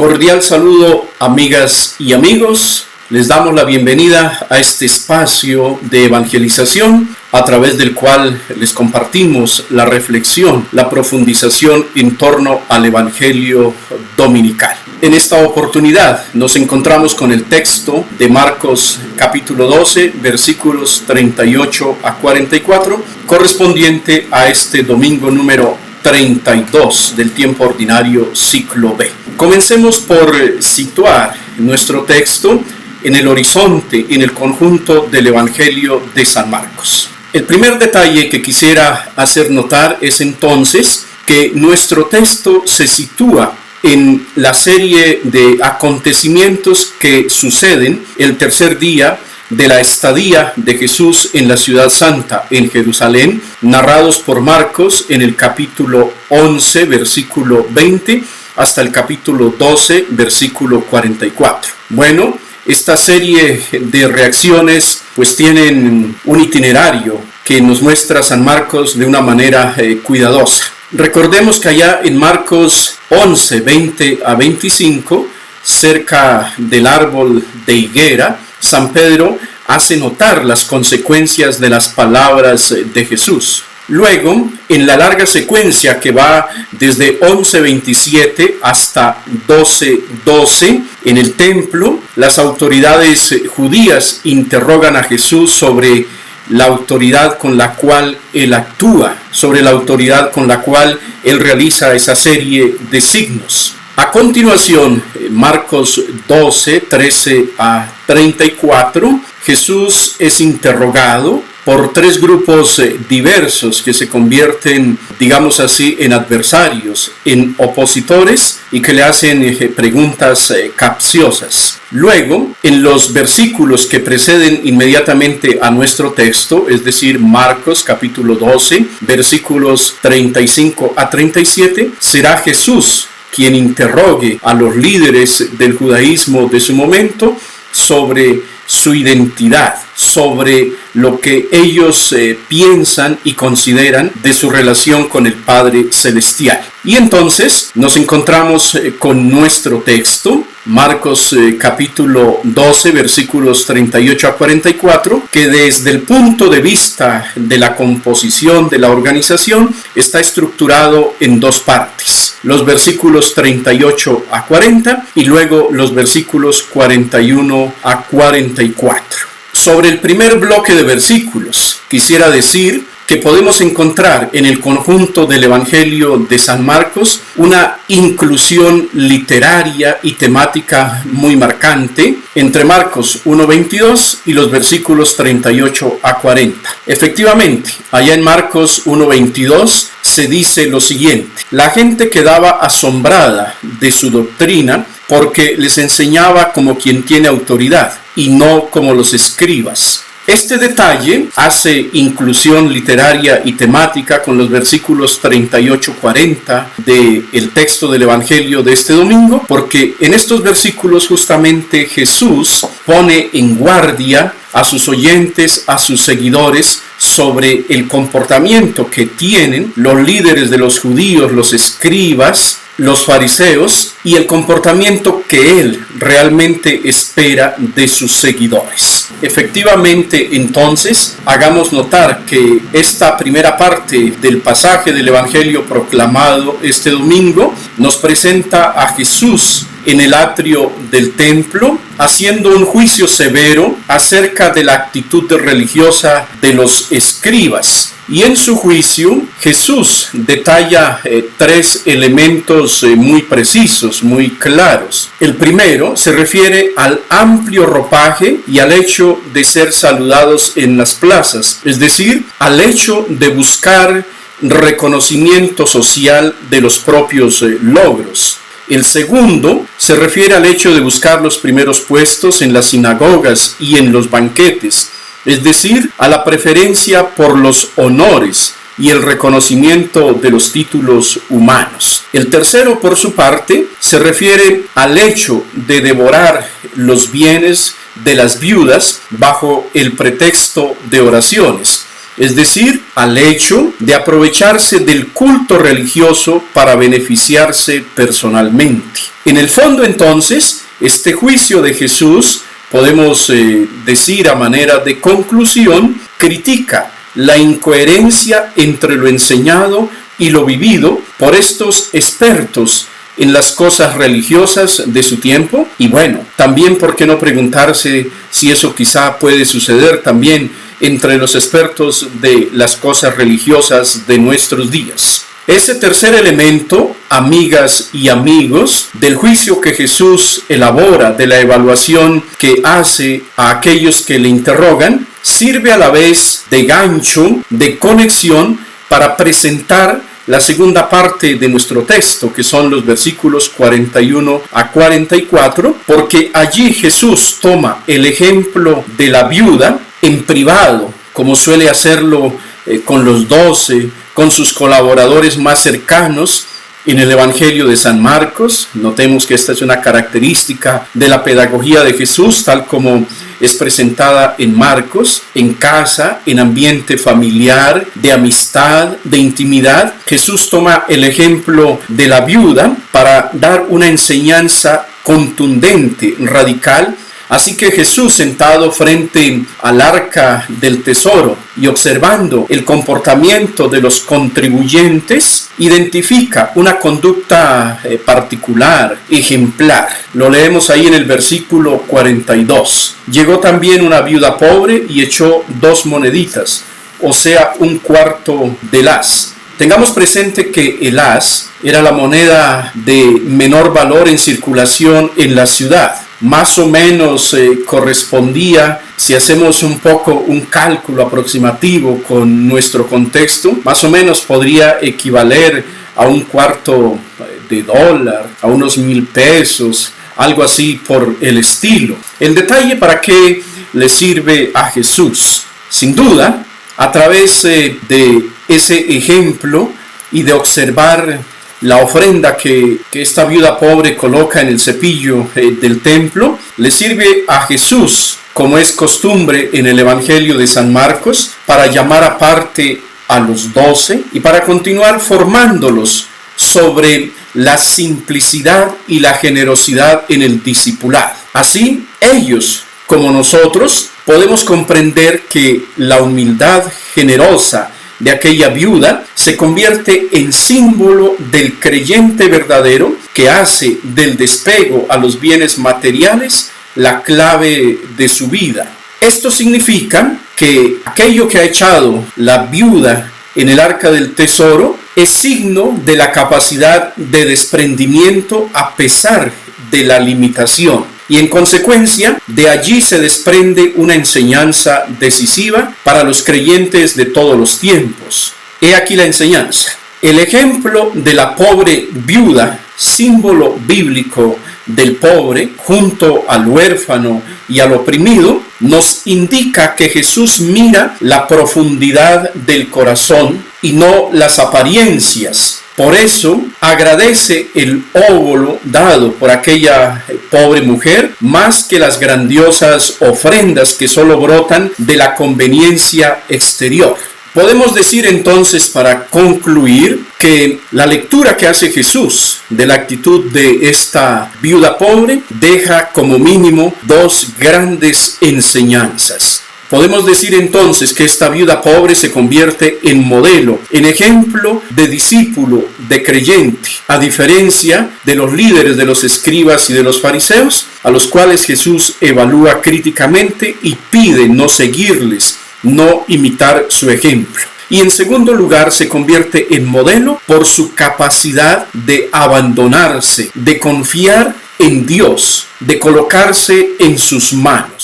Cordial saludo, amigas y amigos. Les damos la bienvenida a este espacio de evangelización a través del cual les compartimos la reflexión, la profundización en torno al Evangelio dominical. En esta oportunidad nos encontramos con el texto de Marcos capítulo 12, versículos 38 a 44, correspondiente a este domingo número 32 del tiempo ordinario ciclo B. Comencemos por situar nuestro texto en el horizonte, en el conjunto del Evangelio de San Marcos. El primer detalle que quisiera hacer notar es entonces que nuestro texto se sitúa en la serie de acontecimientos que suceden el tercer día de la estadía de Jesús en la ciudad santa, en Jerusalén, narrados por Marcos en el capítulo 11, versículo 20, hasta el capítulo 12, versículo 44. Bueno, esta serie de reacciones pues tienen un itinerario que nos muestra San Marcos de una manera cuidadosa. Recordemos que allá en Marcos 11, 20 a 25, cerca del árbol de higuera, San Pedro hace notar las consecuencias de las palabras de Jesús. Luego, en la larga secuencia que va desde 11:27 hasta 12:12, en el templo, las autoridades judías interrogan a Jesús sobre la autoridad con la cual él actúa, sobre la autoridad con la cual él realiza esa serie de signos. A continuación, Marcos 12, 13 a 34, Jesús es interrogado por tres grupos diversos que se convierten, digamos así, en adversarios, en opositores y que le hacen preguntas capciosas. Luego, en los versículos que preceden inmediatamente a nuestro texto, es decir, Marcos capítulo 12, versículos 35 a 37, será Jesús quien interrogue a los líderes del judaísmo de su momento sobre su identidad, sobre lo que ellos piensan y consideran de su relación con el Padre Celestial. Y entonces nos encontramos con nuestro texto, Marcos capítulo 12, versículos 38 a 44, que desde el punto de vista de la composición de la organización está estructurado en dos partes: los versículos 38 a 40 y luego los versículos 41 a 44. Sobre el primer bloque de versículos, quisiera decir que podemos encontrar en el conjunto del Evangelio de San Marcos una inclusión literaria y temática muy marcante entre Marcos 1:22 y los versículos 38 a 40. Efectivamente, allá en Marcos 1:22 se dice lo siguiente: la gente quedaba asombrada de su doctrina porque les enseñaba como quien tiene autoridad y no como los escribas. Este detalle hace inclusión literaria y temática con los versículos 38-40 del texto del Evangelio de este domingo, porque en estos versículos justamente Jesús pone en guardia a sus oyentes, a sus seguidores, sobre el comportamiento que tienen los líderes de los judíos, los escribas, los fariseos, y el comportamiento que él realmente espera de sus seguidores. Efectivamente, entonces, hagamos notar que esta primera parte del pasaje del Evangelio proclamado este domingo nos presenta a Jesús en el atrio del templo, haciendo un juicio severo acerca de la actitud religiosa de los escribas. Y en su juicio, Jesús detalla tres elementos muy precisos, muy claros. El primero se refiere al amplio ropaje y al hecho de ser saludados en las plazas, es decir, al hecho de buscar reconocimiento social de los propios logros. El segundo se refiere al hecho de buscar los primeros puestos en las sinagogas y en los banquetes, es decir, a la preferencia por los honores y el reconocimiento de los títulos humanos. El tercero, por su parte, se refiere al hecho de devorar los bienes de las viudas bajo el pretexto de oraciones. es decir, al hecho de aprovecharse del culto religioso para beneficiarse personalmente. En el fondo, entonces, este juicio de Jesús, podemos decir a manera de conclusión, critica la incoherencia entre lo enseñado y lo vivido por estos expertos en las cosas religiosas de su tiempo. Y bueno, también por qué no preguntarse si eso quizá puede suceder también entre los expertos de las cosas religiosas de nuestros días. Ese tercer elemento, amigas y amigos, del juicio que Jesús elabora, de la evaluación que hace a aquellos que le interrogan, sirve a la vez de gancho, de conexión para presentar la segunda parte de nuestro texto, que son los versículos 41 a 44, porque allí Jesús toma el ejemplo de la viuda en privado, como suele hacerlo con los 12, con sus colaboradores más cercanos en el Evangelio de San Marcos. Notemos que esta es una característica de la pedagogía de Jesús, tal como es presentada en Marcos, en casa, en ambiente familiar, de amistad, de intimidad. Jesús toma el ejemplo de la viuda para dar una enseñanza contundente, radical. Así que Jesús, sentado frente al arca del tesoro y observando el comportamiento de los contribuyentes, identifica una conducta particular, ejemplar. Lo leemos ahí en el versículo 42. Llegó también una viuda pobre y echó 2 moneditas, o sea, 1/4 del as. Tengamos presente que el as era la moneda de menor valor en circulación en la ciudad. Más o menos correspondía, si hacemos un poco un cálculo aproximativo con nuestro contexto, más o menos podría equivaler a $1/4, a unos 1,000 pesos, algo así por el estilo. El detalle, ¿para qué le sirve a Jesús? Sin duda, a través de ese ejemplo y de observar la ofrenda que esta viuda pobre coloca en el cepillo del templo, le sirve a Jesús, como es costumbre en el Evangelio de San Marcos, para llamar aparte a los 12 y para continuar formándolos sobre la simplicidad y la generosidad en el discipulado. Así, ellos, como nosotros, podemos comprender que la humildad generosa de aquella viuda se convierte en símbolo del creyente verdadero que hace del despego a los bienes materiales la clave de su vida. Esto significa que aquello que ha echado la viuda en el arca del tesoro es signo de la capacidad de desprendimiento a pesar de la limitación. Y en consecuencia, de allí se desprende una enseñanza decisiva para los creyentes de todos los tiempos. He aquí la enseñanza. El ejemplo de la pobre viuda, símbolo bíblico del pobre, junto al huérfano y al oprimido, nos indica que Jesús mira la profundidad del corazón y no las apariencias. Por eso agradece el óvulo dado por aquella pobre mujer más que las grandiosas ofrendas que solo brotan de la conveniencia exterior. Podemos decir entonces, para concluir, que la lectura que hace Jesús de la actitud de esta viuda pobre deja como mínimo 2 grandes enseñanzas. Podemos decir entonces que esta viuda pobre se convierte en modelo, en ejemplo de discípulo, de creyente, a diferencia de los líderes, de los escribas y de los fariseos, a los cuales Jesús evalúa críticamente y pide no seguirles, no imitar su ejemplo. Y en segundo lugar, se convierte en modelo por su capacidad de abandonarse, de confiar en Dios, de colocarse en sus manos.